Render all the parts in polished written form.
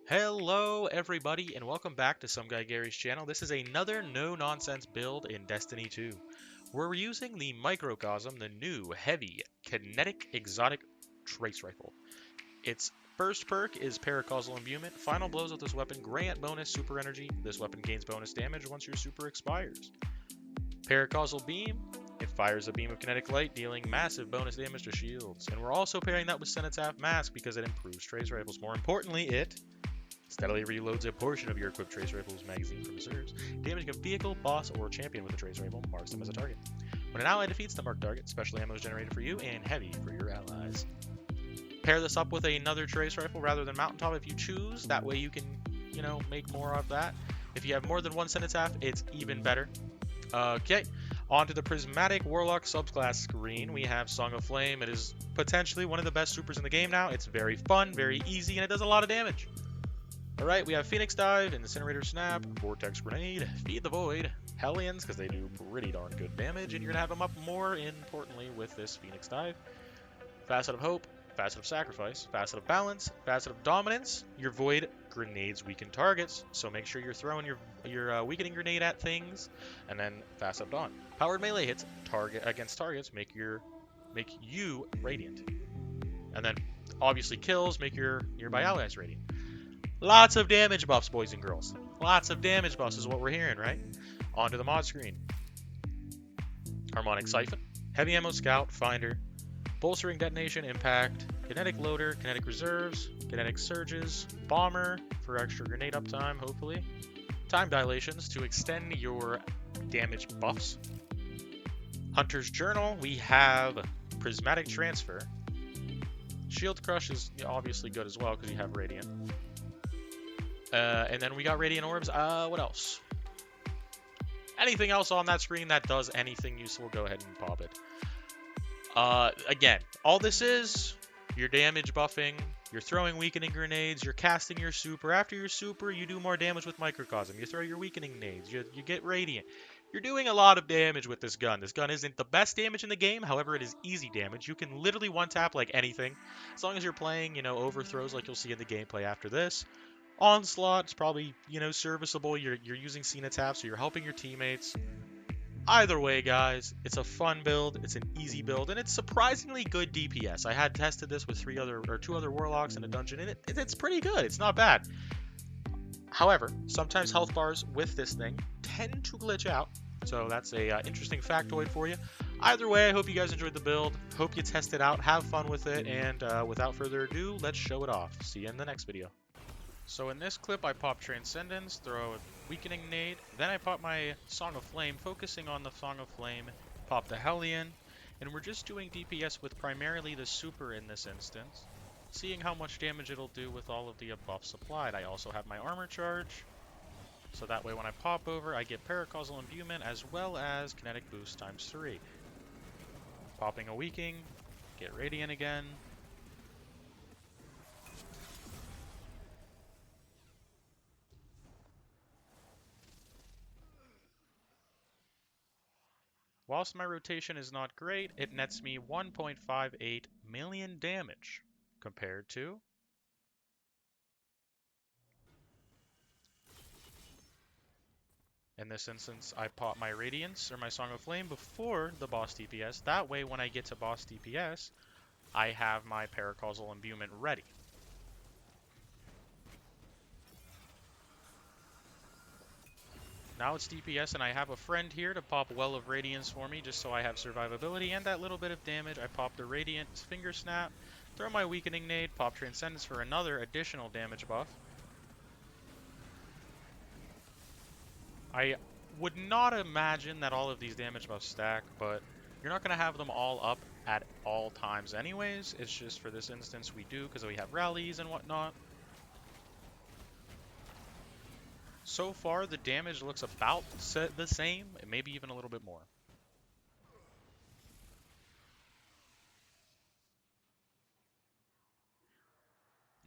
Hello everybody and welcome back to Some Guy Gary's channel. This is another no-nonsense build in Destiny 2. We're using the Microcosm, the new heavy kinetic exotic trace rifle. Its first perk is Paracausal Imbuement. Final blows with this weapon grant bonus super energy. This weapon gains bonus damage once your super expires. Paracausal Beam. It fires a beam of kinetic light, dealing massive bonus damage to shields. And we're also pairing that with Cenotaph Mask because it improves trace rifles. More importantly, it steadily reloads a portion of your equipped trace rifle's magazine from reserves. Damaging a vehicle, boss, or champion with a trace rifle marks them as a target. When an ally defeats the marked target, special ammo is generated for you and heavy for your allies. Pair this up with another trace rifle rather than mountaintop if you choose. That way you can, make more of that. If you have more than one Cenotaph, it's even better. Okay, on to the Prismatic Warlock subclass screen. We have Song of Flame. It is potentially one of the best supers in the game now. It's very fun, very easy, and it does a lot of damage. Alright, we have Phoenix Dive, Incinerator Snap, Vortex Grenade, Feed the Void, Hellions, because they do pretty darn good damage, and you're going to have them up more importantly with this Phoenix Dive. Facet of Hope, Facet of Sacrifice, Facet of Balance, Facet of Dominance. Your Void grenades weaken targets, so make sure you're throwing your weakening grenade at things, and then Facet of Dawn. Powered melee hits against targets make you radiant. And then obviously kills make your nearby allies radiant. Lots of damage buffs, boys and girls. Lots of damage buffs is what we're hearing, right? On to the mod screen. Harmonic Siphon, Heavy Ammo Scout, Finder, Bolstering Detonation, Impact, Kinetic Loader, Kinetic Reserves, Kinetic Surges, Bomber for extra grenade uptime, hopefully. Time Dilations to extend your damage buffs. Hunter's Journal, we have Prismatic Transfer. Shield Crush is obviously good as well because you have Radiant. And then we got Radiant Orbs. What else? Anything else on that screen that does anything useful, go ahead and pop it. Again, all this is, you're damage buffing, you're throwing weakening grenades, you're casting your super. After your super, you do more damage with Microcosm. You throw your weakening nades, you get Radiant. You're doing a lot of damage with this gun. This gun isn't the best damage in the game, however, it is easy damage. You can literally one-tap like anything. As long as you're playing, overthrows like you'll see in the gameplay after this. Onslaught's probably, serviceable. You're using Cenotaph, so you're helping your teammates. Either way, guys, it's a fun build, it's an easy build, and it's surprisingly good DPS. I had tested this with two other Warlocks in a dungeon, and it's pretty good. It's not bad. However, sometimes health bars with this thing tend to glitch out, so that's a interesting factoid for you. Either way, I hope you guys enjoyed the build. Hope you test it out, have fun with it, and without further ado, let's show it off. See you in the next video. So in this clip, I pop Transcendence, throw a Weakening Nade, then I pop my Song of Flame, focusing on the Song of Flame, pop the Hellion, and we're just doing DPS with primarily the super in this instance, seeing how much damage it'll do with all of the buffs applied. I also have my Armor Charge, so that way when I pop over, I get Paracausal Imbuement as well as Kinetic Boost times 3. Popping a Weakening, get Radiant again. Whilst my rotation is not great, it nets me 1.58 million damage compared to in this instance, I pop my Radiance or my Song of Flame before the boss DPS. That way, when I get to boss DPS, I have my Paracausal Imbuement ready. Now it's DPS, and I have a friend here to pop Well of Radiance for me, just so I have survivability and that little bit of damage. I pop the Radiant Finger Snap, throw my Weakening Nade, pop Transcendence for another additional damage buff. I would not imagine that all of these damage buffs stack, but you're not going to have them all up at all times anyways. It's just for this instance we do, because we have rallies and whatnot. So far, the damage looks about the same, maybe even a little bit more.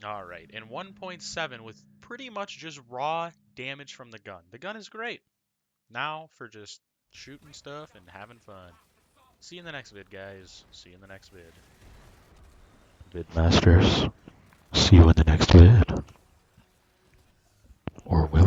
Alright, and 1.7 with pretty much just raw damage from the gun. The gun is great. Now for just shooting stuff and having fun. See you in the next vid, guys. See you in the next vid. Vidmasters. See you in the next vid. or will